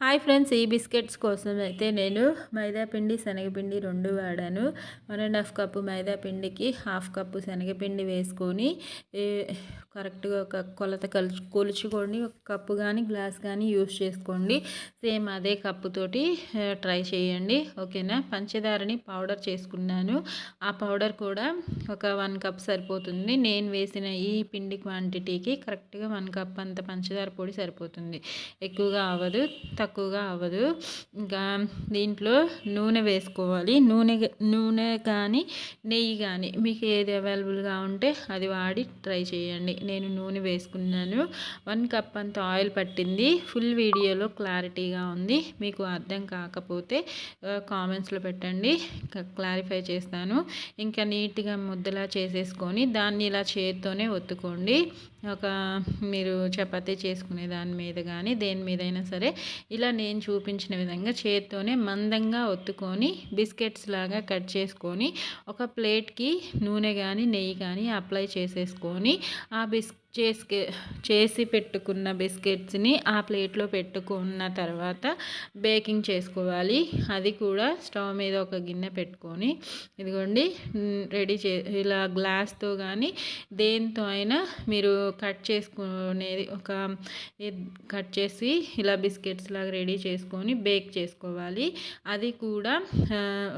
Hi friends, ఈ biscuits కోసం అయితే నేను మైదాపిండి శనగపిండి రెండు వాడాను. 1.5 కప్పు మైదాపిండికి 1/2 కప్పు శనగపిండి వేసుకొని కరెక్ట్గా ఒక కొలత కొలుచుకొని ఒక కప్పు కానీ గ్లాస్ కానీ యూస్ చేసుకోండి. సేమ్ అదే కప్పుతోటి ట్రై చేయండి. ఓకేనా. పంచదారని పౌడర్ చేసుకున్నాను. ఆ పౌడర్ కూడా ఒక 1 కప్ సరిపోతుంది. నేను వేసిన ఈ పిండి క్వాంటిటీకి కరెక్ట్గా 1 కప్ అంత పంచదార పొడి సరిపోతుంది. ఎక్కువగా అవ్వదు, తక్కువగా అవ్వదు. ఇంకా దీంట్లో నూనె వేసుకోవాలి. నూనె కానీ నెయ్యి కానీ మీకు ఏది అవైలబుల్గా ఉంటే అది వాడి ట్రై చేయండి. నేను నూనె వేసుకున్నాను. 1 కప్ అంత ఆయిల్ పట్టింది. ఫుల్ వీడియోలో క్లారిటీగా ఉంది. మీకు అర్థం కాకపోతే కామెంట్స్లో పెట్టండి, క్లారిఫై చేస్తాను. ఇంకా నీట్గా ముద్దలా చేసేసుకొని దాన్ని ఇలా చేత్తోనే ఒత్తుకోండి. మీరు చపాతీ చేసుకునే దాని మీద కానీ దేని మీదైనా సరే ఇలా నేను చూపించిన విధంగా చేత్తోనే మందంగా ఒత్తుకొని బిస్కెట్స్ లాగా కట్ చేసుకొని ఒక ప్లేట్కి నూనె కానీ నెయ్యి కానీ అప్లై చేసేసుకొని ఆ చేసి పెట్టుకున్న బిస్కెట్స్ని ఆ ప్లేట్లో పెట్టుకున్న తర్వాత బేకింగ్ చేసుకోవాలి. అది కూడా స్టవ్ మీద ఒక గిన్నె పెట్టుకొని ఇదిగోండి రెడీ ఇలా గ్లాస్తో కానీ దేంతో అయినా మీరు కట్ చేసుకునేది కట్ చేసి ఇలా బిస్కెట్స్ లాగా రెడీ చేసుకొని బేక్ చేసుకోవాలి. అది కూడా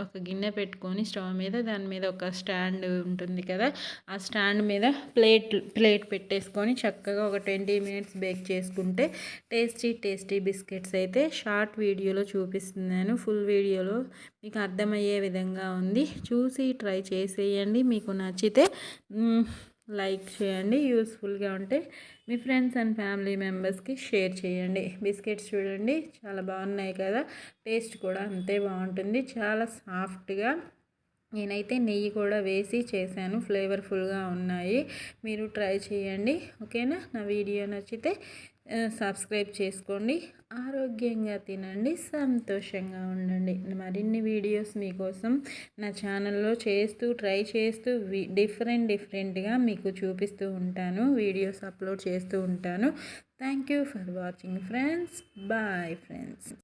ఒక గిన్నె పెట్టుకొని స్టవ్ మీద దాని మీద ఒక స్టాండ్ ఉంటుంది కదా, ఆ స్టాండ్ మీద ప్లేట్ పెట్టేసుకొని చక్కగా ఒక 20 మినిట్స్ బేక్ చేసుకుంటే టేస్టీ బిస్కెట్స్ అయితే షార్ట్ వీడియోలో చూపిస్తున్నాను. ఫుల్ వీడియోలో మీకు అర్థమయ్యే విధంగా ఉంది. చూసి ట్రై చేసేయండి. మీకు నచ్చితే లైక్ చేయండి. యూస్ఫుల్గా ఉంటే మీ ఫ్రెండ్స్ అండ్ ఫ్యామిలీ మెంబర్స్కి షేర్ చేయండి. బిస్కెట్స్ చూడండి చాలా బాగున్నాయి కదా, టేస్ట్ కూడా అంతే బాగుంటుంది. చాలా సాఫ్ట్గా, నేనైతే నెయ్యి కూడా వేసి చేశాను. ఫ్లేవర్ఫుల్గా ఉన్నాయి. మీరు ట్రై చేయండి. ఓకేనా. నా వీడియో నచ్చితే సబ్స్క్రైబ్ చేసుకోండి. ఆరోగ్యంగా తినండి, సంతోషంగా ఉండండి. మరిన్ని వీడియోస్ మీకోసం నా ఛానల్లో ట్రై చేస్తూ డిఫరెంట్గా మీకు చూపిస్తూ ఉంటాను. వీడియోస్ అప్లోడ్ చేస్తూ ఉంటాను. Thank you for watching friends. Bye friends.